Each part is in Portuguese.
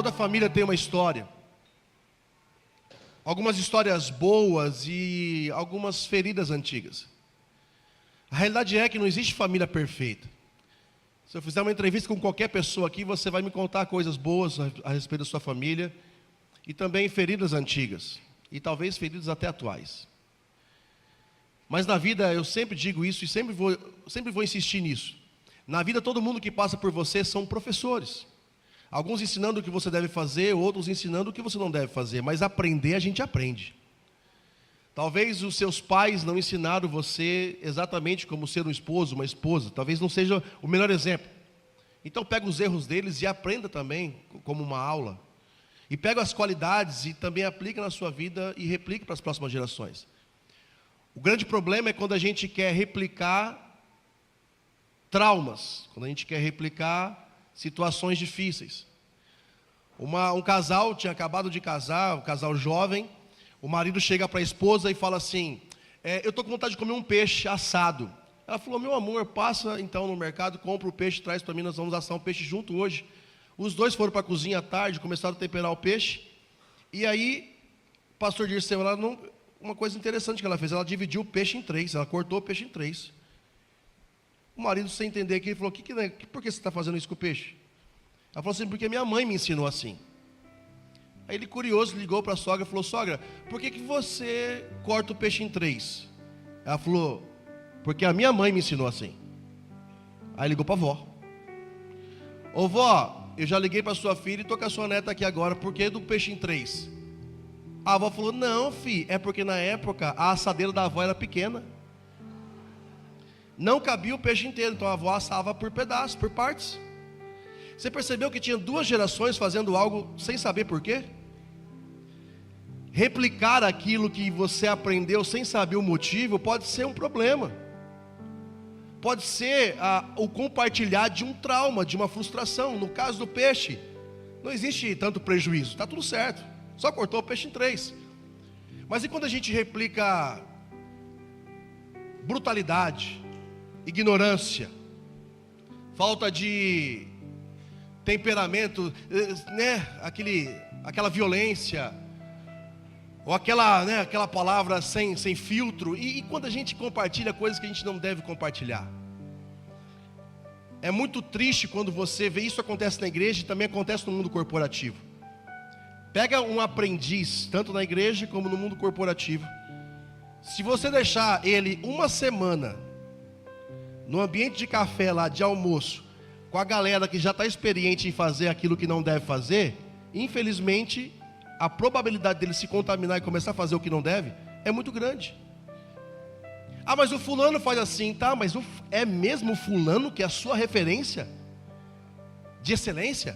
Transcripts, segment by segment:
Toda família tem uma história. Algumas histórias boas e algumas feridas antigas. A realidade é que não existe família perfeita. Se eu fizer uma entrevista com qualquer pessoa aqui, você vai me contar coisas boas a respeito da sua família e também feridas antigas e talvez feridas até atuais. Mas na vida eu sempre digo isso e sempre vou insistir nisso. Na vida todo mundo que passa por você são professores. Alguns ensinando o que você deve fazer, outros ensinando o que você não deve fazer, mas aprender a gente aprende. Talvez os seus pais não ensinaram você exatamente como ser um esposo, uma esposa. Talvez não seja o melhor exemplo. Então pega os erros deles e aprenda também como uma aula. E pega as qualidades e também aplica na sua vida e replique para as próximas gerações. O grande problema é quando a gente quer replicar traumas, quando a gente quer replicar situações difíceis. Um casal tinha acabado de casar, um casal jovem. O marido chega para a esposa e fala assim: eu estou com vontade de comer um peixe assado. Ela falou: meu amor, passa então no mercado, compra o peixe, traz para mim, nós vamos assar um peixe junto hoje. Os dois foram para a cozinha à tarde, começaram a temperar o peixe. E aí, o pastor Dirceu, uma coisa interessante que ela fez, ela dividiu o peixe em 3, ela cortou o peixe em 3. O marido, sem entender aquilo, falou: por que você está fazendo isso com o peixe? Ela falou assim: porque minha mãe me ensinou assim. Aí ele, curioso, ligou para a sogra e falou: sogra, por que você corta o peixe em 3? Ela falou: porque a minha mãe me ensinou assim. Aí ligou para a avó: ô vó, eu já liguei para sua filha e estou com a sua neta aqui agora, por que do peixe em 3? A avó falou: não, filho, é porque na época a assadeira da avó era pequena. Não cabia o peixe inteiro, então a avó assava por pedaços, por partes. Você percebeu que tinha 2 gerações fazendo algo sem saber por quê? Replicar aquilo que você aprendeu sem saber o motivo pode ser um problema. Pode ser o compartilhar de um trauma, de uma frustração. No caso do peixe, não existe tanto prejuízo, está tudo certo. Só cortou o peixe em 3. Mas e quando a gente replica brutalidade, ignorância, falta de temperamento, né? Aquela violência, ou aquela palavra sem filtro, e quando a gente compartilha coisas que a gente não deve compartilhar. É muito triste quando você vê isso acontece na igreja e também acontece no mundo corporativo. Pega um aprendiz, tanto na igreja como no mundo corporativo. Se você deixar ele uma semana no ambiente de café lá, de almoço, com a galera que já está experiente em fazer aquilo que não deve fazer, infelizmente, a probabilidade dele se contaminar e começar a fazer o que não deve é muito grande. Ah, mas o fulano faz assim, tá? Mas é mesmo o fulano que é a sua referência de excelência?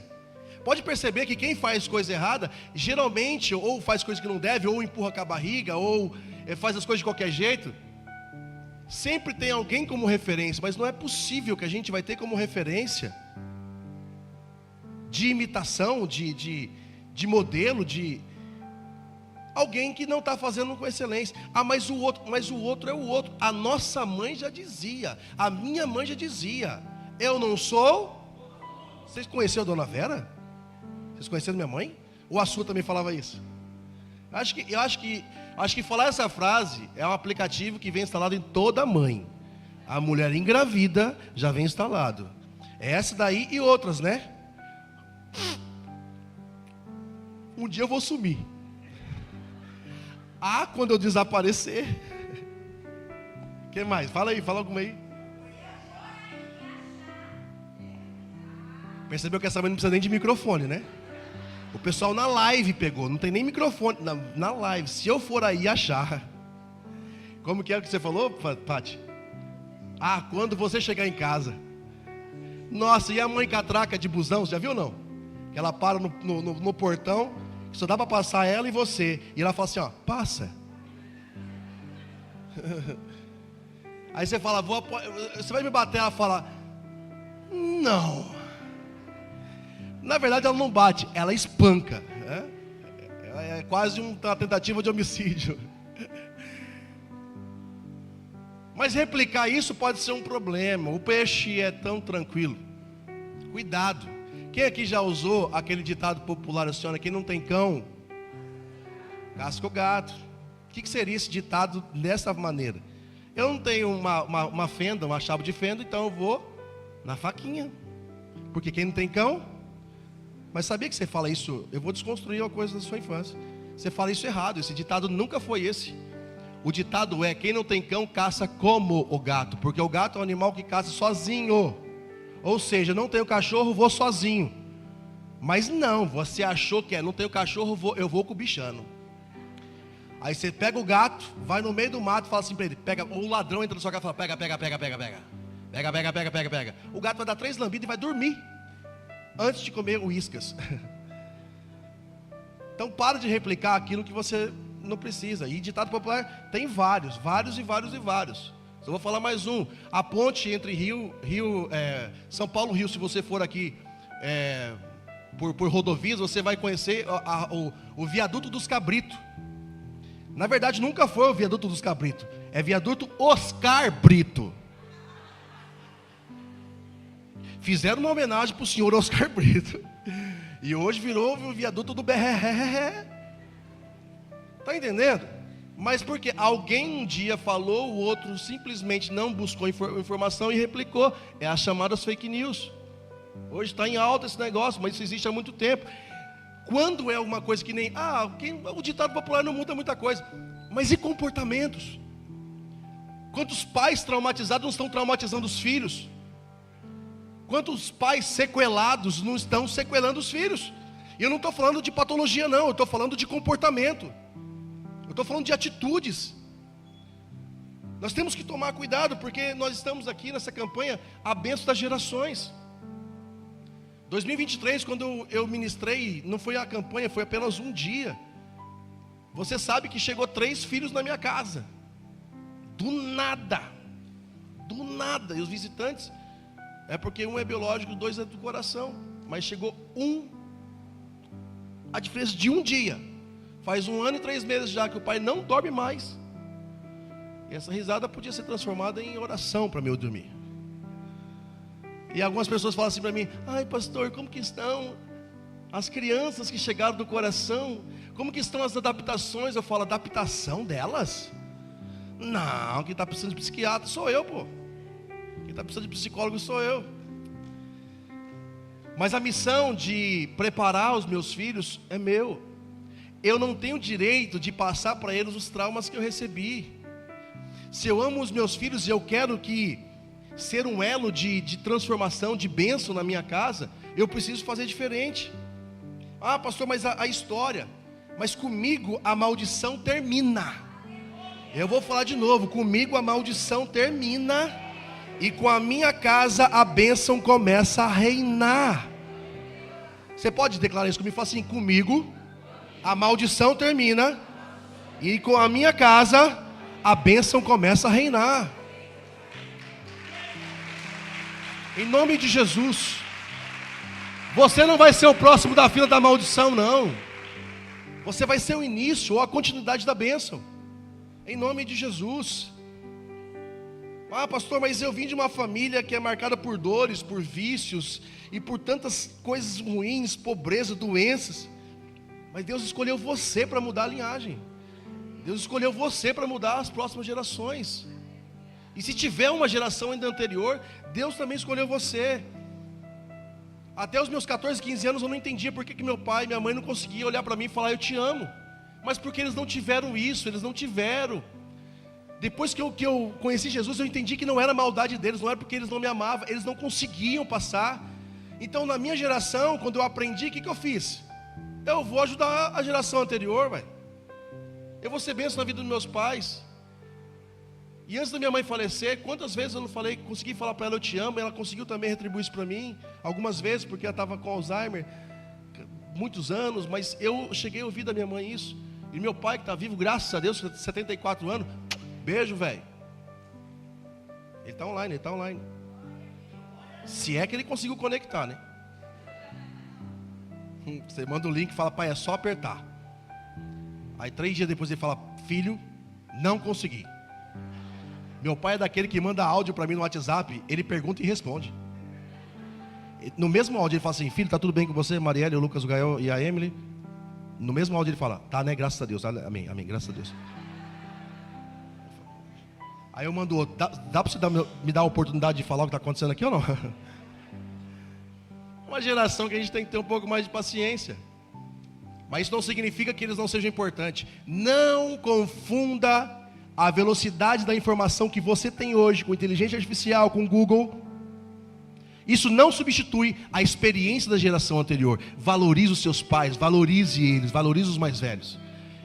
Pode perceber que quem faz coisa errada, geralmente, ou faz coisa que não deve, ou empurra com a barriga, ou faz as coisas de qualquer jeito. Sempre tem alguém como referência, mas não é possível que a gente vai ter como referência de imitação, de modelo, de alguém que não está fazendo com excelência. Ah, mas o outro é o outro. A nossa mãe já dizia, a minha mãe já dizia: eu não sou. Vocês conheceram a dona Vera? Vocês conheceram minha mãe? Ou a sua também falava isso? Eu acho que falar essa frase é um aplicativo que vem instalado em toda mãe. A mulher engravida já vem instalado. Essa daí e outras, né? Um dia eu vou sumir. Ah, quando eu desaparecer. O que mais? Fala aí, fala alguma aí. Percebeu que essa mãe não precisa nem de microfone, né? O pessoal na live pegou, não tem nem microfone na live. Se eu for aí achar. Como que é o que você falou, Pati? Ah, quando você chegar em casa. Nossa, e a mãe catraca de busão, você já viu ou não? Que ela para no portão, só dá para passar ela e você. E ela fala assim, ó, passa. Aí você fala, você vai me bater? Ela fala, não. Na verdade ela não bate, ela espanca, né? É quase uma tentativa de homicídio. Mas replicar isso pode ser um problema. O peixe é tão tranquilo. Cuidado. Quem aqui já usou aquele ditado popular assim, olha, quem não tem cão, casca o gato? O que seria esse ditado dessa maneira? Eu não tenho uma fenda, uma chave de fenda, então eu vou na faquinha. Porque quem não tem cão... Mas sabia que você fala isso? Eu vou desconstruir uma coisa da sua infância. Você fala isso errado, esse ditado nunca foi esse. O ditado é, quem não tem cão, caça como o gato. Porque o gato é um animal que caça sozinho. Ou seja, não tenho cachorro, vou sozinho. Mas não, você achou que não tenho cachorro, eu vou com o bichano. Aí você pega o gato, vai no meio do mato e fala assim para ele, pega, o ladrão entra na sua casa e fala, pega. Pega. O gato vai dar 3 lambidas e vai dormir antes de comer uíscas. Então para de replicar aquilo que você não precisa. E ditado popular tem vários. Eu vou falar mais um. A ponte entre São Paulo e Rio, se você for aqui por rodovias, você vai conhecer o viaduto dos Cabritos. Na verdade nunca foi o viaduto dos Cabritos, é viaduto Oscar Brito. Fizeram uma homenagem para o senhor Oscar Brito. E hoje virou o viaduto do Berré. Está entendendo? Mas porque alguém um dia falou, o outro simplesmente não buscou informação e replicou. É as chamadas fake news. Hoje está em alta esse negócio, mas isso existe há muito tempo. Quando é alguma coisa que nem... o ditado popular não muda muita coisa. Mas e comportamentos? Quantos pais traumatizados não estão traumatizando os filhos? Quantos pais sequelados não estão sequelando os filhos? E eu não estou falando de patologia não, eu estou falando de comportamento. Eu estou falando de atitudes. Nós temos que tomar cuidado, porque nós estamos aqui nessa campanha, a bênção das gerações. 2023, quando eu ministrei, não foi a campanha, foi apenas um dia. Você sabe que chegou 3 filhos na minha casa. Do nada. E os visitantes, é porque um é biológico, 2 é do coração. Mas chegou a diferença de um dia. Faz 1 ano e 3 meses já que o pai não dorme mais. E essa risada podia ser transformada em oração para eu dormir. E algumas pessoas falam assim para mim, ai pastor, como que estão as crianças que chegaram do coração? Como que estão as adaptações? Eu falo, adaptação delas? Não, quem está precisando de psiquiatra sou eu, pô. Quem está precisando de psicólogo sou eu. Mas a missão de preparar os meus filhos é meu. Eu não tenho direito de passar para eles os traumas que eu recebi. Se eu amo os meus filhos e eu quero ser um elo de transformação, de bênção na minha casa, eu preciso fazer diferente. Ah, pastor, mas a história. Mas comigo a maldição termina. Eu vou falar de novo, comigo a maldição termina. E com a minha casa a bênção começa a reinar. Você pode declarar isso comigo? Fala assim, comigo a maldição termina. E com a minha casa a bênção começa a reinar. Em nome de Jesus. Você não vai ser o próximo da fila da maldição, não. Você vai ser o início ou a continuidade da bênção. Em nome de Jesus. Ah, pastor, mas eu vim de uma família que é marcada por dores, por vícios e por tantas coisas ruins, pobreza, doenças. Mas Deus escolheu você para mudar a linhagem. Deus escolheu você para mudar as próximas gerações. E se tiver uma geração ainda anterior, Deus também escolheu você. Até os meus 14, 15 anos eu não entendia por que meu pai e minha mãe não conseguiam olhar para mim e falar eu te amo. Mas porque eles não tiveram isso, eles não tiveram. Depois que eu conheci Jesus, eu entendi que não era maldade deles, não era porque eles não me amavam, eles não conseguiam passar. Então na minha geração, quando eu aprendi, o que eu fiz? Eu vou ajudar a geração anterior, velho. Eu vou ser bênção na vida dos meus pais. E antes da minha mãe falecer, quantas vezes eu não consegui falar para ela eu te amo, ela conseguiu também retribuir isso para mim, algumas vezes, porque ela estava com Alzheimer, muitos anos, mas eu cheguei a ouvir da minha mãe isso. E meu pai que está vivo, graças a Deus, 74 anos, beijo, velho. Ele está online. Se é que ele conseguiu conectar, né? Você manda o link e fala, pai, é só apertar. Aí 3 dias depois ele fala, filho, não consegui. Meu pai é daquele que manda áudio para mim no WhatsApp, ele pergunta e responde. No mesmo áudio ele fala assim: filho, tá tudo bem com você, Marielle, o Lucas, o Gael e a Emily? No mesmo áudio ele fala: tá, né, graças a Deus, amém, amém, graças a Deus. Aí eu mando outro: dá pra você me dar a oportunidade de falar o que está acontecendo aqui ou não? Uma geração que a gente tem que ter um pouco mais de paciência. Mas isso não significa que eles não sejam importantes. Não confunda a velocidade da informação que você tem hoje com inteligência artificial, com Google. Isso não substitui a experiência da geração anterior. Valorize os seus pais, valorize eles, valorize os mais velhos.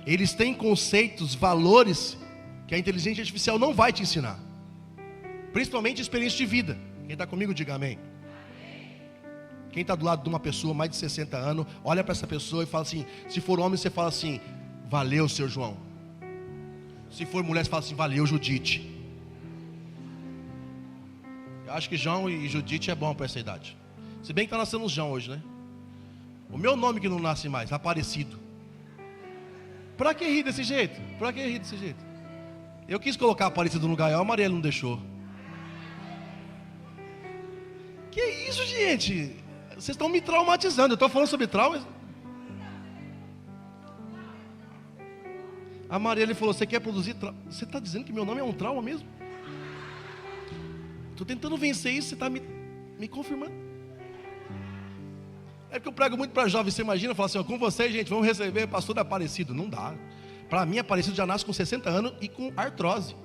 Eles têm conceitos, valores que a inteligência artificial não vai te ensinar. Principalmente experiência de vida. Quem está comigo, diga amém. Quem está do lado de uma pessoa mais de 60 anos, olha para essa pessoa e fala assim: se for homem, você fala assim: valeu, seu João. Se for mulher, você fala assim: valeu, Judite. Eu acho que João e Judite é bom para essa idade. Se bem que está nascendo uns João hoje, né? O meu nome que não nasce mais, Aparecido. Para que rir desse jeito? Para que rir desse jeito? Eu quis colocar Aparecido no Gael, a Marielle não deixou. Que isso, gente? Vocês estão me traumatizando. Eu estou falando sobre trauma. A Marielle falou: você quer produzir trauma? Você está dizendo que meu nome é um trauma mesmo? Estou tentando vencer isso, você está me confirmando. É porque eu prego muito para jovens. Você imagina, falar assim: ó, com vocês, gente, vamos receber pastor Aparecido. Não dá. Para mim, Aparecido já nasce com 60 anos e com artrose.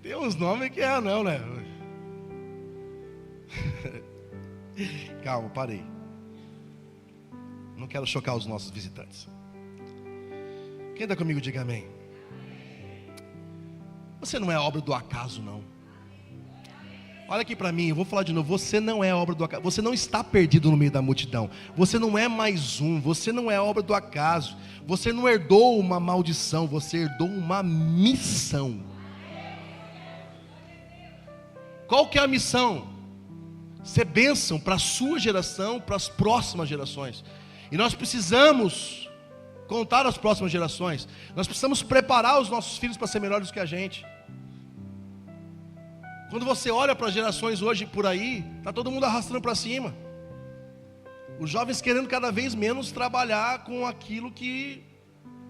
Tem uns nomes que é não, né? Calma, parei. Não quero chocar os nossos visitantes. Quem está comigo, diga amém. Você não é obra do acaso, não. Olha aqui para mim, eu vou falar de novo. Você não é obra do acaso. Você não está perdido no meio da multidão. Você não é mais um. Você não é obra do acaso. Você não herdou uma maldição. Você herdou uma missão. Qual que é a missão? Ser bênção para a sua geração, para as próximas gerações. E nós precisamos contar às próximas gerações. Nós precisamos preparar os nossos filhos para ser melhores do que a gente. Quando você olha para as gerações hoje por aí, está todo mundo arrastando para cima. Os jovens querendo cada vez menos trabalhar com aquilo que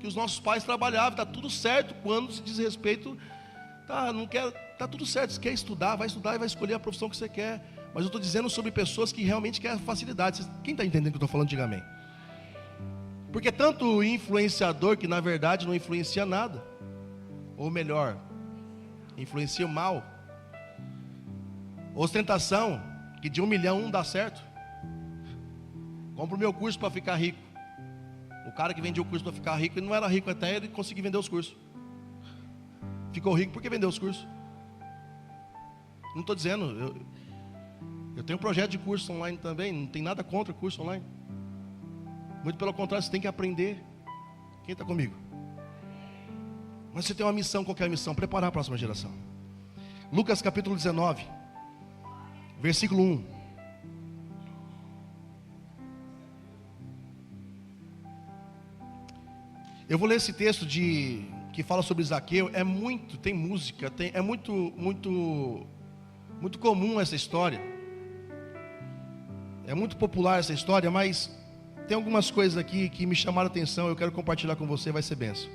os nossos pais trabalhavam. Está tudo certo quando se diz respeito. Tá tudo certo. Se quer estudar e vai escolher a profissão que você quer. Mas eu estou dizendo sobre pessoas que realmente querem facilidade. Quem está entendendo o que eu estou falando, diga amém. Porque tanto influenciador que na verdade não influencia nada. Ou melhor, influencia mal. Ostentação, que de 1 milhão não dá certo. Compra o meu curso para ficar rico. O cara que vendia o curso para ficar rico, ele não era rico até ele conseguir vender os cursos. Ficou rico porque vendeu os cursos. Não estou dizendo, eu tenho um projeto de curso online também, não tem nada contra curso online. Muito pelo contrário, você tem que aprender. Quem está comigo? Mas você tem uma missão, qual que é a missão? Preparar a próxima geração. Lucas capítulo 19, versículo 1. Eu vou ler esse texto que fala sobre Zaqueu. Tem música, é muito comum essa história. É muito popular essa história, mas tem algumas coisas aqui que me chamaram a atenção. Eu quero compartilhar com você, vai ser bênção.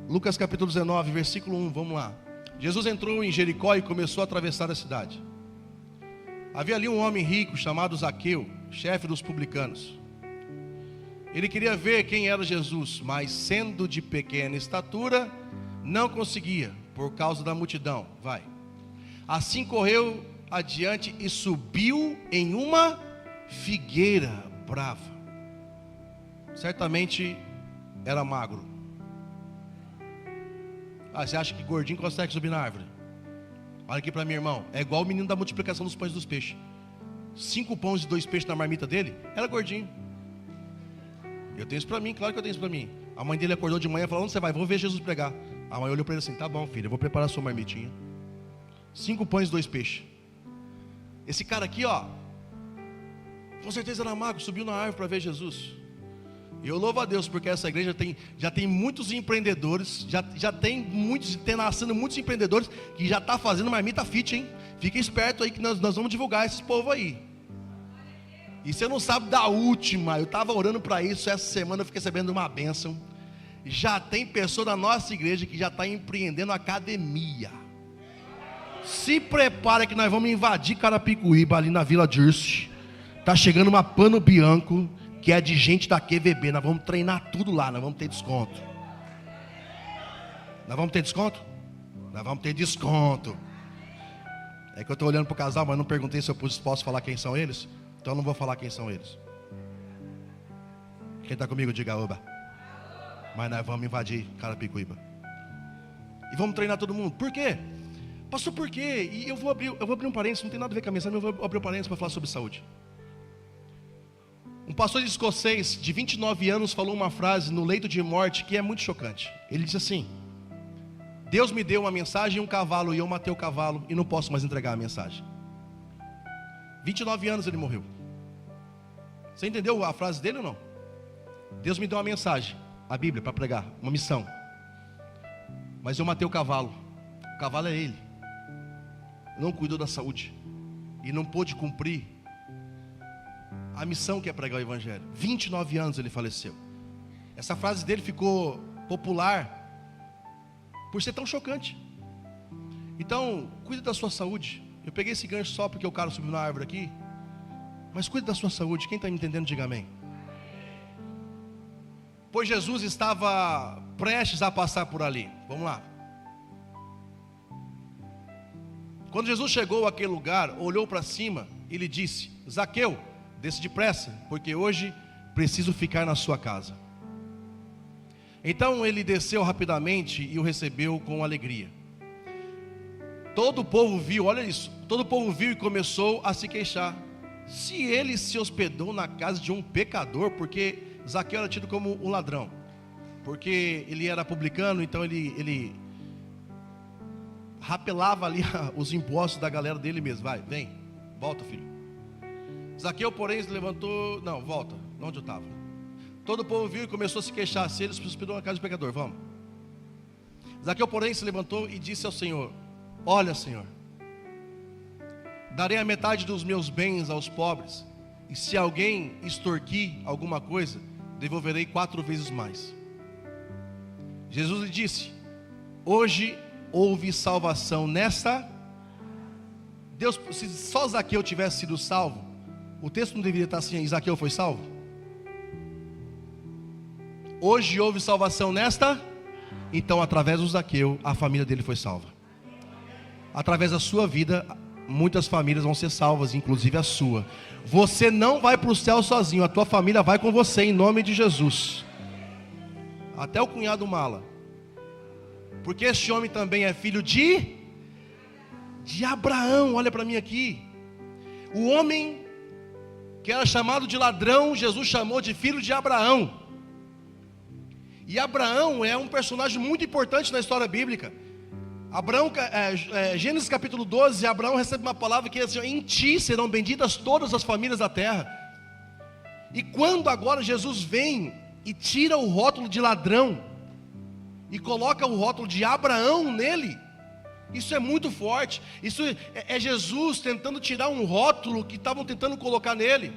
Lucas capítulo 19, versículo 1, vamos lá. Jesus entrou em Jericó e começou a atravessar a cidade. Havia ali um homem rico chamado Zaqueu, chefe dos publicanos. Ele queria ver quem era Jesus, mas sendo de pequena estatura, não conseguia, por causa da multidão. Assim correu adiante e subiu em uma figueira brava. Certamente era magro. Você acha que gordinho consegue subir na árvore? Olha aqui para mim, irmão. É igual o menino da multiplicação dos pães e dos peixes. 5 pães e 2 peixes na marmita dele, era gordinho. Eu tenho isso para mim, claro que eu tenho isso para mim. A mãe dele acordou de manhã e falou: onde você vai? Vou ver Jesus pregar. A mãe olhou para ele assim: tá bom, filho, eu vou preparar a sua marmitinha. 5 pães e 2 peixes. Esse cara aqui, ó, com certeza era magro, subiu na árvore para ver Jesus. Eu louvo a Deus porque essa igreja já tem muitos empreendedores, já tem nascendo muitos empreendedores que já está fazendo marmita fit, hein? Fica esperto aí que nós vamos divulgar esses povo aí. E você não sabe da última, eu estava orando para isso, essa semana eu fiquei sabendo de uma bênção. Já tem pessoa da nossa igreja que já está empreendendo academia. Se prepara que nós vamos invadir Carapicuíba ali na Vila Dirce. Está chegando uma Pano Bianco, que é de gente da QVB. Nós vamos treinar tudo lá, nós vamos ter desconto. Nós vamos ter desconto? Nós vamos ter desconto. É que eu estou olhando para o casal, mas não perguntei se eu posso falar quem são eles. Então eu não vou falar quem são eles. Quem está comigo, diga oba. Mas nós vamos invadir Carapicuíba. E vamos treinar todo mundo. Por quê? Pastor, por quê? E eu vou abrir um parênteses, não tem nada a ver com a mensagem, mas eu vou abrir um parênteses para falar sobre saúde. Um pastor escocês de 29 anos falou uma frase no leito de morte que é muito chocante. Ele disse assim: Deus me deu uma mensagem e um cavalo, e eu matei o cavalo e não posso mais entregar a mensagem. 29 anos ele morreu. Você entendeu a frase dele ou não? Deus me deu uma mensagem, a Bíblia, para pregar, uma missão. Mas eu matei o cavalo é ele. Não cuidou da saúde e não pôde cumprir a missão que é pregar o evangelho. 29 anos ele faleceu. Essa frase dele ficou popular por ser tão chocante. Então, cuide da sua saúde. Eu peguei esse gancho só porque o cara subiu na árvore aqui. Mas cuide da sua saúde. Quem está me entendendo, diga amém. Pois Jesus estava prestes a passar por ali. Vamos lá. Quando Jesus chegou àquele lugar, olhou para cima e lhe disse: Zaqueu, desce depressa, porque hoje preciso ficar na sua casa. Então ele desceu rapidamente e o recebeu com alegria. Todo o povo viu, olha isso, todo o povo viu e começou a se queixar. Se ele se hospedou na casa de um pecador, porque Zaqueu era tido como um ladrão, porque ele era publicano, então ele rapelava ali os impostos da galera dele mesmo. Vai, vem, volta, filho. Zaqueu, porém, se levantou. Não, volta, onde eu estava. Todo o povo viu e começou a se queixar. Se ele se hospedou na casa do pecador, vamos. Zaqueu, porém, se levantou e disse ao Senhor: Olha, Senhor, darei a metade dos meus bens aos pobres, e se alguém extorquir alguma coisa, devolverei 4 vezes mais. Jesus lhe disse: Hoje houve salvação nesta. Deus, se só Zaqueu tivesse sido salvo, o texto não deveria estar assim: Zaqueu foi salvo? Hoje houve salvação nesta. Então, através do Zaqueu, a família dele foi salva. Através da sua vida, muitas famílias vão ser salvas, inclusive a sua. Você não vai para o céu sozinho, a tua família vai com você, em nome de Jesus. Até o cunhado mala. Porque este homem também é filho de Abraão. Olha para mim aqui. O homem que era chamado de ladrão, Jesus chamou de filho de Abraão. E Abraão é um personagem muito importante na história bíblica. Gênesis capítulo 12, Abraão recebe uma palavra que é assim: em ti serão benditas todas as famílias da terra. E quando agora Jesus vem e tira o rótulo de ladrão e coloca o rótulo de Abraão nele, isso é muito forte. Isso é Jesus tentando tirar um rótulo que estavam tentando colocar nele.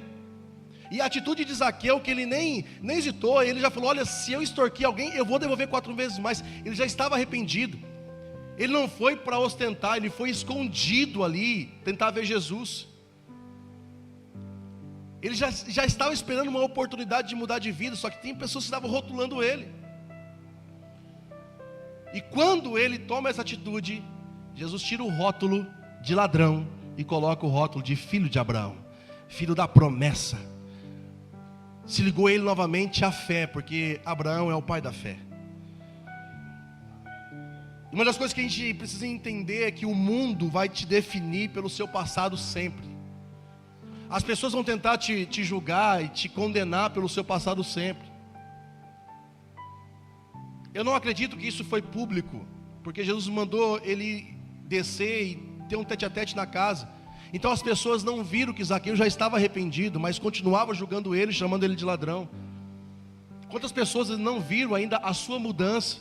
E a atitude de Zaqueu, que ele nem hesitou, ele já falou: olha, se eu extorquir alguém, eu vou devolver 4 vezes mais. Ele já estava arrependido. Ele não foi para ostentar, ele foi escondido ali, tentar ver Jesus. Ele já estava esperando uma oportunidade de mudar de vida, só que tem pessoas que estavam rotulando ele. E quando ele toma essa atitude, Jesus tira o rótulo de ladrão e coloca o rótulo de filho de Abraão, filho da promessa. Se ligou ele novamente à fé, porque Abraão é o pai da fé. Uma das coisas que a gente precisa entender é que o mundo vai te definir pelo seu passado sempre. As pessoas vão tentar te julgar e te condenar pelo seu passado sempre. Eu não acredito que isso foi público, porque Jesus mandou ele descer e ter um tete-a-tete na casa. Então as pessoas não viram que Zaqueu já estava arrependido, mas continuava julgando ele, chamando ele de ladrão. Quantas pessoas não viram ainda a sua mudança?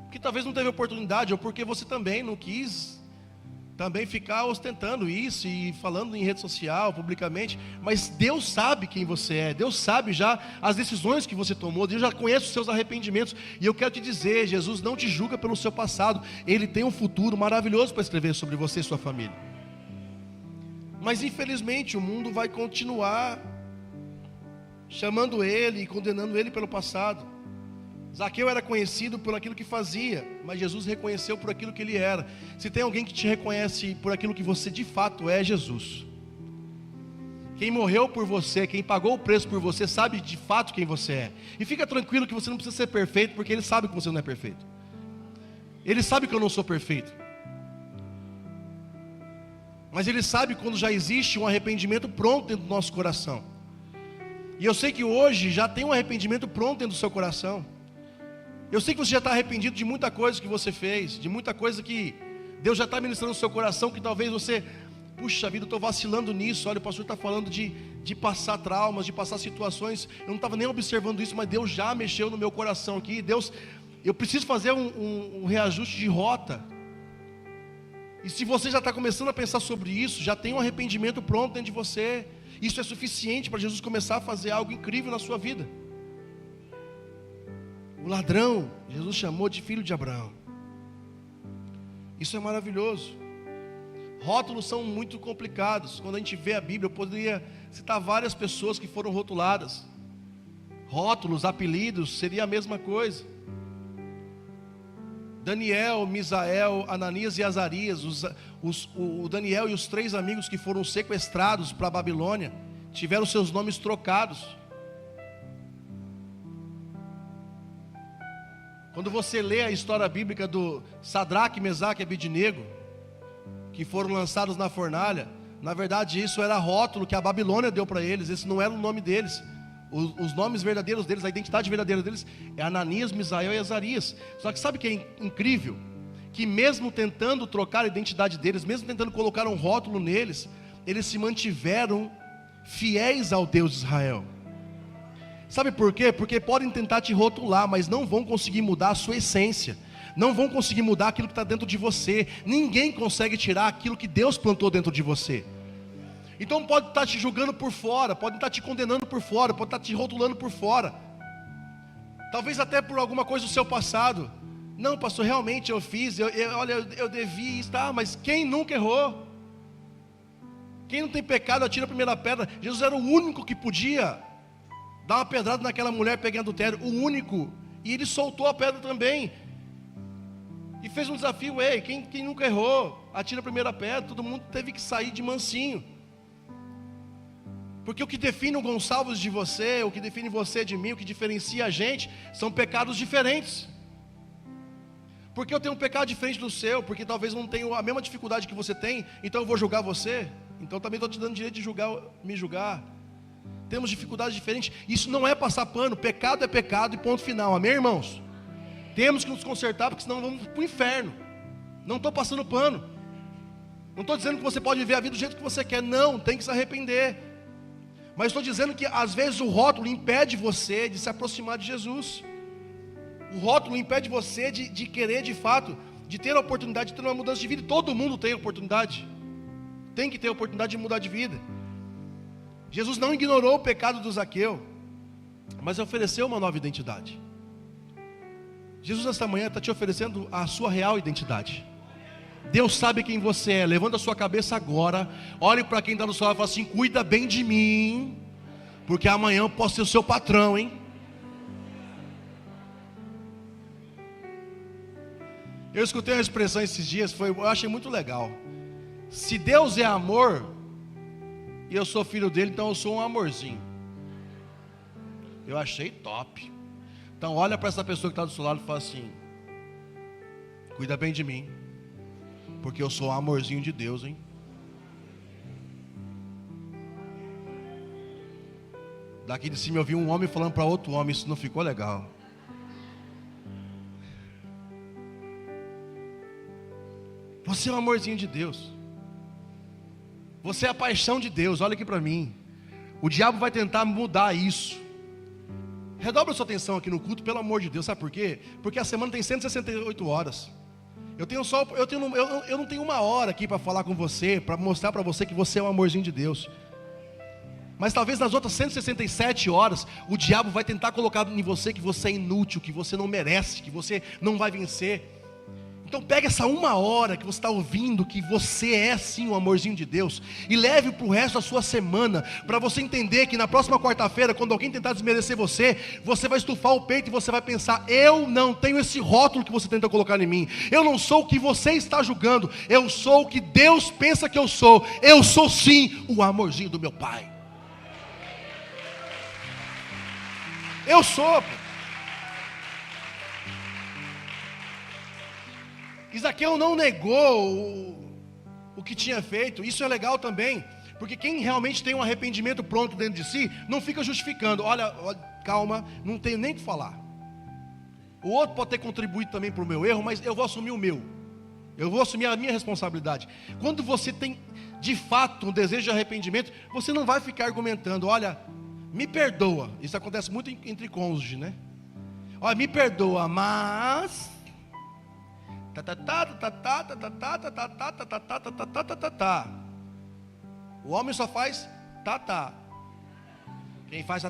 Porque talvez não teve oportunidade, ou porque você também não quis também ficar ostentando isso e falando em rede social, publicamente. Mas Deus sabe quem você é, Deus sabe já as decisões que você tomou, Deus já conhece os seus arrependimentos. E eu quero te dizer, Jesus não te julga pelo seu passado, Ele tem um futuro maravilhoso para escrever sobre você e sua família. Mas infelizmente o mundo vai continuar chamando ele e condenando ele pelo passado. Zaqueu era conhecido por aquilo que fazia, mas Jesus reconheceu por aquilo que ele era. Se tem alguém que te reconhece por aquilo que você de fato é Jesus. Quem morreu por você, quem pagou o preço por você, sabe de fato quem você é. E fica tranquilo que você não precisa ser perfeito, porque Ele sabe que você não é perfeito. Ele sabe que eu não sou perfeito. Mas Ele sabe quando já existe um arrependimento pronto dentro do nosso coração. E eu sei que hoje já tem um arrependimento pronto dentro do seu coração. Eu sei que você já está arrependido de muita coisa que você fez, de muita coisa que Deus já está ministrando no seu coração, que talvez você, puxa vida, eu estou vacilando nisso. Olha, o pastor está falando de passar traumas, de passar situações. Eu não estava nem observando isso, mas Deus já mexeu no meu coração aqui. Deus, eu preciso fazer um reajuste de rota. E se você já está começando a pensar sobre isso, já tem um arrependimento pronto dentro de você. Isso é suficiente para Jesus começar a fazer algo incrível na sua vida. O ladrão, Jesus chamou de filho de Abraão. Isso é maravilhoso. Rótulos são muito complicados. Quando a gente vê a Bíblia, eu poderia citar várias pessoas que foram rotuladas. Rótulos, apelidos, seria a mesma coisa. Daniel, Misael, Ananias e Azarias, o Daniel e os 3 amigos que foram sequestrados para a Babilônia, tiveram seus nomes trocados. Quando você lê a história bíblica do Sadraque, Mesaque e Abednego, que foram lançados na fornalha, na verdade isso era rótulo que a Babilônia deu para eles, esse não era o nome deles. Os nomes verdadeiros deles, a identidade verdadeira deles é Ananias, Misael e Azarias. Só que sabe o que é incrível? Que mesmo tentando trocar a identidade deles, mesmo tentando colocar um rótulo neles, eles se mantiveram fiéis ao Deus de Israel. Sabe por quê? Porque podem tentar te rotular, mas não vão conseguir mudar a sua essência. Não vão conseguir mudar aquilo que está dentro de você. Ninguém consegue tirar aquilo que Deus plantou dentro de você. Então pode estar te julgando por fora, pode estar te condenando por fora, pode estar te rotulando por fora. Talvez até por alguma coisa do seu passado. Não, pastor, realmente eu fiz, olha, eu devia estar, mas quem nunca errou? Quem não tem pecado atira a primeira pedra. Jesus era o único que podia dar uma pedrada naquela mulher pegando adultério, o único. E ele soltou a pedra também. E fez um desafio, quem nunca errou, atira a primeira pedra. Todo mundo teve que sair de mansinho. Porque o que define o Gonçalves de você, o que define você de mim, o que diferencia a gente, são pecados diferentes. Porque eu tenho um pecado diferente do seu, porque talvez eu não tenha a mesma dificuldade que você tem, então eu vou julgar você. Então também estou te dando direito de me julgar. Temos dificuldades diferentes. Isso não é passar pano. Pecado é pecado e ponto final. Amém, irmãos? Temos que nos consertar, porque senão vamos para o inferno. Não estou passando pano. Não estou dizendo que você pode viver a vida do jeito que você quer. Não, tem que se arrepender. Mas estou dizendo que às vezes o rótulo impede você de se aproximar de Jesus. O rótulo impede você de querer de fato, de ter a oportunidade de ter uma mudança de vida. Todo mundo tem oportunidade. Tem que ter a oportunidade de mudar de vida. Jesus não ignorou o pecado do Zaqueu, mas ofereceu uma nova identidade. Jesus nesta manhã está te oferecendo a sua real identidade. Deus sabe quem você é. Levanta a sua cabeça agora, olhe para quem está no seu lado e fala assim: cuida bem de mim, porque amanhã eu posso ser o seu patrão, hein? Eu escutei uma expressão esses dias, eu achei muito legal. Se Deus é amor e eu sou filho dele, então eu sou um amorzinho. Eu achei top. Então olha para essa pessoa que está do seu lado e fala assim: cuida bem de mim, porque eu sou um amorzinho de Deus, hein? Daqui de cima eu vi um homem falando para outro homem, isso não ficou legal. Você é um amorzinho de Deus. Você é a paixão de Deus. Olha aqui para mim. O diabo vai tentar mudar isso. Redobra a sua atenção aqui no culto, pelo amor de Deus, sabe por quê? Porque a semana tem 168 horas. Eu não tenho uma hora aqui para falar com você, para mostrar para você que você é um amorzinho de Deus. Mas talvez nas outras 167 horas, o diabo vai tentar colocar em você que você é inútil, que você não merece, que você não vai vencer. Então pega essa uma hora que você está ouvindo que você é sim um amorzinho de Deus, e leve para o resto da sua semana, para você entender que na próxima quarta-feira, quando alguém tentar desmerecer você, você vai estufar o peito e você vai pensar: eu não tenho esse rótulo que você tenta colocar em mim, eu não sou o que você está julgando, eu sou o que Deus pensa que eu sou sim o amorzinho do meu Pai. Eu sou. Zaqueu não negou o que tinha feito. Isso é legal também, porque quem realmente tem um arrependimento pronto dentro de si, não fica justificando. Olha, calma, não tenho nem o que falar. O outro pode ter contribuído também para o meu erro, mas eu vou assumir o meu. Eu vou assumir a minha responsabilidade. Quando você tem de fato um desejo de arrependimento, você não vai ficar argumentando: olha, me perdoa. Isso acontece muito entre cônjuges, né? Olha, me perdoa, mas... O homem só faz tá. Quem faz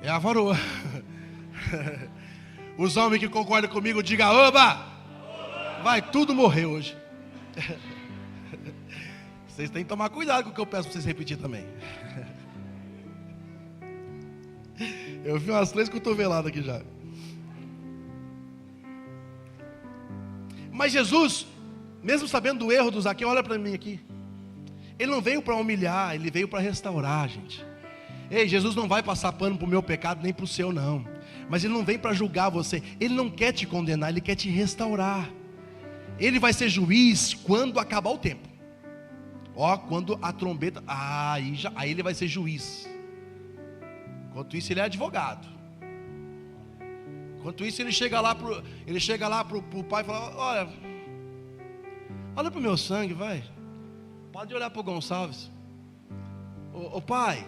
é a varoa. Os homens que concordam comigo, diga oba! Vai tudo morrer hoje. Vocês têm que tomar cuidado com o que eu peço para vocês repetir também. Eu vi umas 3 cotoveladas aqui já. Mas Jesus, mesmo sabendo do erro do Zaqueu, olha para mim aqui. Ele não veio para humilhar, ele veio para restaurar, gente. Ei, Jesus não vai passar pano para o meu pecado, nem para o seu não. Mas Ele não vem para julgar você. Ele não quer te condenar, Ele quer te restaurar. Ele vai ser juiz quando acabar o tempo. Ó, quando a trombeta... aí Ele vai ser juiz. Enquanto isso Ele é advogado. Enquanto isso Ele chega lá pro pai e fala: olha para o meu sangue, vai. Pode olhar para o Gonçalves. Ô pai,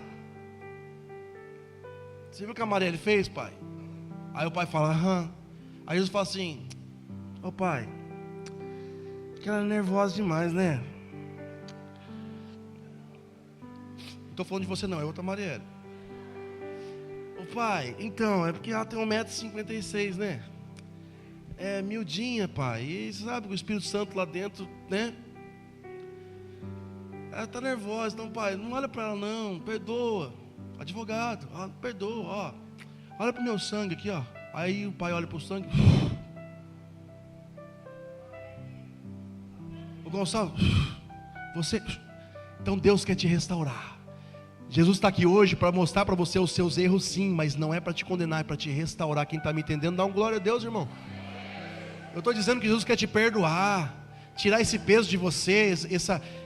você viu o que a Marielle fez, pai? Aí o pai fala: aham. Aí Jesus fala assim: ô pai, que ela é nervosa demais, né? Não estou falando de você não, é outra Marielle. Ô pai, então, é porque ela tem 1,56 m, né? É miudinha, pai. E sabe que o Espírito Santo lá dentro, né? Ela está nervosa, então pai, não olha para ela não, perdoa. Advogado, perdoa, ó. Olha para o meu sangue aqui, ó. Aí o pai olha para o sangue. O Gonçalo, você... Então Deus quer te restaurar. Jesus está aqui hoje para mostrar para você os seus erros, sim, mas não é para te condenar, é para te restaurar. Quem está me entendendo, dá um glória a Deus, irmão. Eu estou dizendo que Jesus quer te perdoar, tirar esse peso de você,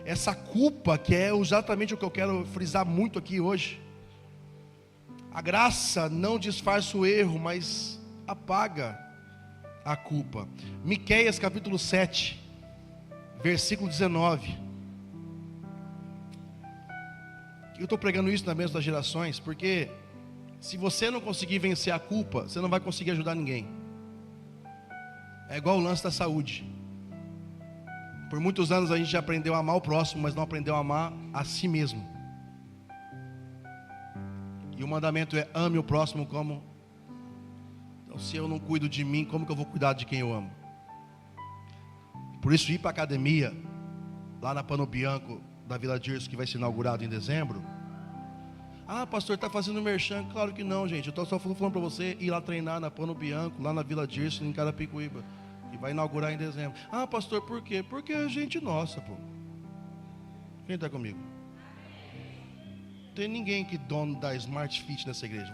essa culpa, que é exatamente o que eu quero frisar muito aqui hoje. A graça não disfarça o erro, mas apaga a culpa. Miqueias capítulo 7, versículo 19. Eu estou pregando isso na mesa das gerações, porque se você não conseguir vencer a culpa, você não vai conseguir ajudar ninguém. É igual o lance da saúde. Por muitos anos a gente já aprendeu a amar o próximo, mas não aprendeu a amar a si mesmo. E o mandamento é: ame o próximo como... Então, se eu não cuido de mim, como que eu vou cuidar de quem eu amo? Por isso, ir para a academia, lá na Pano Bianco, da Vila Dirce, que vai ser inaugurado em dezembro. Ah, pastor, está fazendo merchan? Claro que não, gente. Eu estou só falando para você ir lá treinar na Pano Bianco, lá na Vila Dirce, em Carapicuíba, que vai inaugurar em dezembro. Ah, pastor, por quê? Porque é gente nossa, pô. Quem está comigo? Não tem ninguém que dono da Smart Fit nessa igreja.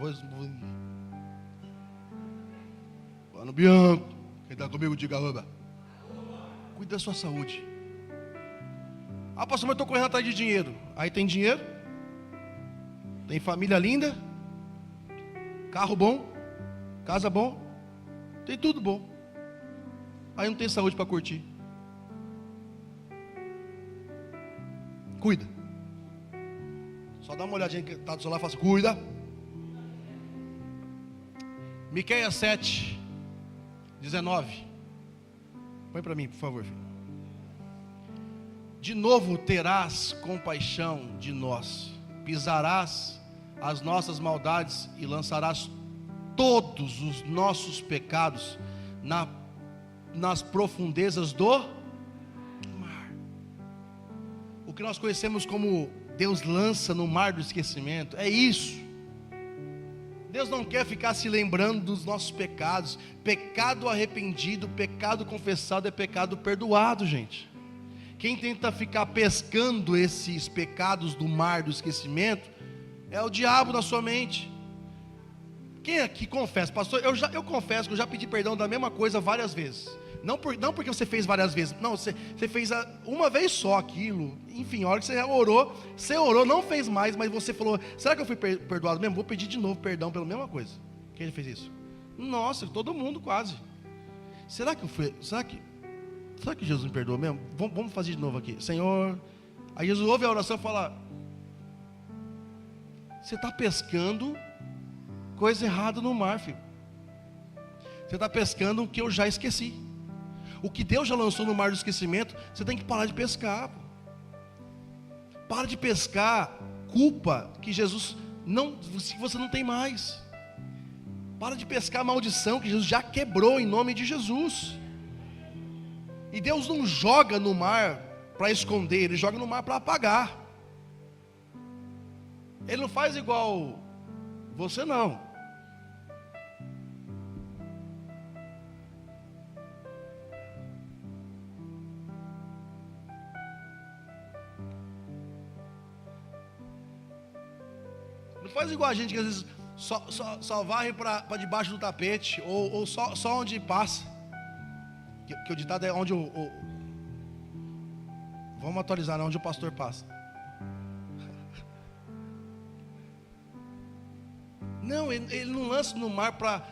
Pano Bianco. Quem está comigo, diga oba. Cuide da sua saúde. Ah, pastor, mas eu estou correndo atrás de dinheiro. Aí tem dinheiro? tem família linda, carro bom, casa bom, tem tudo bom. Aí não tem saúde para curtir. Cuida. Só dá uma olhadinha que está do seu lado e fala assim, cuida. Miqueias 7, 19. Põe para mim, por favor, filho. De novo terás compaixão de nós, pisarás as nossas maldades e lançarás todos os nossos pecados nas profundezas do mar. O que nós conhecemos como Deus lança no mar do esquecimento, é isso. Deus não quer ficar se lembrando dos nossos pecados. Pecado arrependido, pecado confessado é pecado perdoado, gente. Quem tenta ficar pescando esses pecados do mar do esquecimento é o diabo na sua mente. Quem aqui confessa, pastor? Eu confesso que eu já pedi perdão da mesma coisa várias vezes. Não porque você fez várias vezes. Não, você fez uma vez só aquilo. Enfim, a hora que você orou, não fez mais, mas você falou, será que eu fui perdoado mesmo? Vou pedir de novo perdão pela mesma coisa. Quem fez isso? Nossa, todo mundo quase. Será que Jesus me perdoou mesmo? Vamos fazer de novo aqui. Senhor. Aí Jesus ouve a oração e fala, você está pescando coisa errada no mar, filho. Você está pescando o que eu já esqueci. O que Deus já lançou no mar do esquecimento, você tem que parar de pescar. Para de pescar culpa que você não tem mais. Para de pescar maldição que Jesus já quebrou em nome de Jesus. E Deus não joga no mar para esconder, Ele joga no mar para apagar. Ele não faz igual você não. Não faz igual a gente que às vezes só varre para debaixo do tapete, ou só onde passa. Que o ditado é onde vamos atualizar, né? Onde o pastor passa. Não, ele não lança no mar para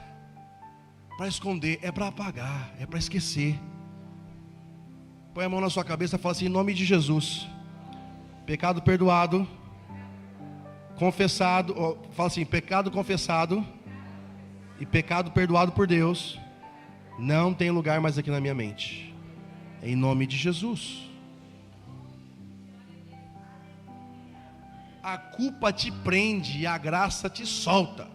esconder, é para apagar, é para esquecer. Põe a mão na sua cabeça e fala assim, em nome de Jesus, pecado perdoado, confessado, fala assim, pecado confessado e pecado perdoado por Deus, não tem lugar mais aqui na minha mente, em nome de Jesus. A culpa te prende e a graça te solta.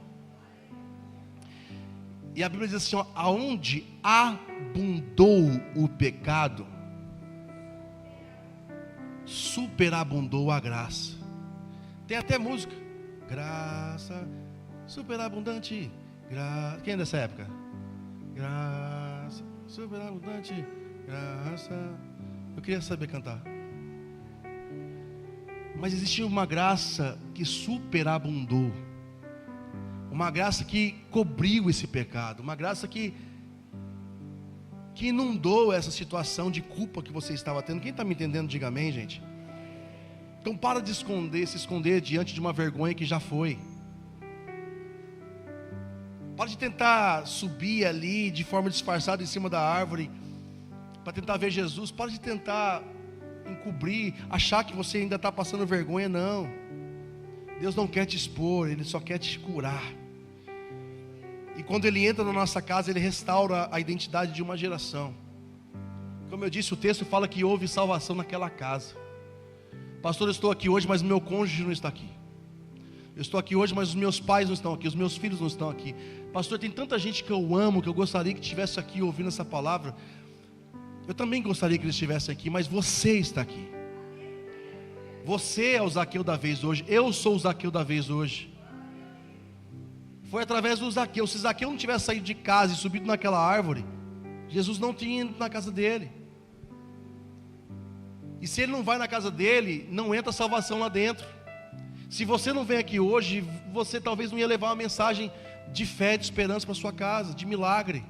E a Bíblia diz assim, ó, aonde abundou o pecado, superabundou a graça. Tem até música, graça superabundante, quem é dessa época? Graça superabundante, graça. Eu queria saber cantar. Mas existia uma graça que superabundou, uma graça que cobriu esse pecado, uma graça que inundou essa situação de culpa que você estava tendo. Quem está me entendendo, diga amém, gente. Então para de se esconder diante de uma vergonha que já foi. Para de tentar subir ali de forma disfarçada em cima da árvore para tentar ver Jesus. Para de tentar encobrir, achar que você ainda está passando vergonha. Não, Deus não quer te expor, Ele só quer te curar. E quando Ele entra na nossa casa, Ele restaura a identidade de uma geração. Como eu disse, o texto fala que houve salvação naquela casa. Pastor, eu estou aqui hoje, mas o meu cônjuge não está aqui. Eu estou aqui hoje, mas os meus pais não estão aqui, os meus filhos não estão aqui. Pastor, tem tanta gente que eu amo, que eu gostaria que estivesse aqui ouvindo essa palavra. Eu também gostaria que eles estivessem aqui, mas você está aqui. Você é o Zaqueu da vez hoje. Eu sou o Zaqueu da vez hoje. Foi através do Zaqueu. Se Zaqueu não tivesse saído de casa e subido naquela árvore, Jesus não tinha ido na casa dele. E se ele não vai na casa dele, não entra salvação lá dentro. Se você não vem aqui hoje, você talvez não ia levar uma mensagem de fé, de esperança para sua casa, de milagre.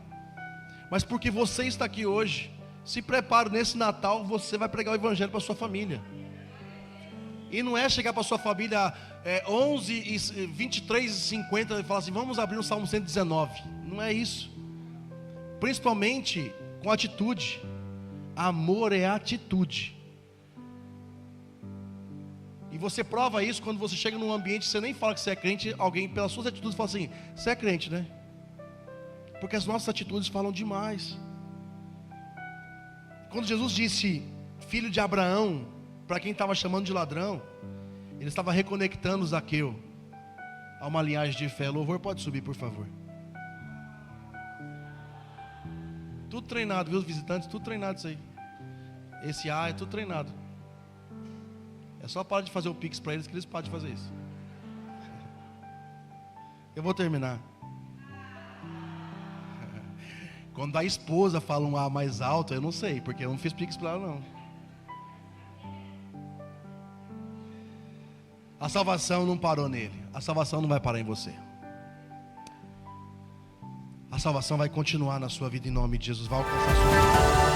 Mas porque você está aqui hoje, se prepare, nesse Natal você vai pregar o Evangelho para sua família. E não é chegar para sua família, 11 e 23 e 50 e fala assim, vamos abrir o Salmo 119. Não é isso. Principalmente com atitude. Amor é atitude. E você prova isso quando você chega num ambiente, você nem fala que você é crente, alguém pelas suas atitudes fala assim, você é crente, né? Porque as nossas atitudes falam demais. Quando Jesus disse filho de Abraão, para quem estava chamando de ladrão, ele estava reconectando Zaqueu a uma linhagem de fé. Louvor, pode subir, por favor. Tudo treinado, viu os visitantes? Tudo treinado isso aí. Esse A é tudo treinado. É só parar de fazer o pix para eles que eles param de fazer isso. Eu vou terminar. Quando a esposa fala um A mais alto, eu não sei, porque eu não fiz pix para ela não. A salvação não parou nele. A salvação não vai parar em você. A salvação vai continuar na sua vida em nome de Jesus. Vai alcançar a sua vida.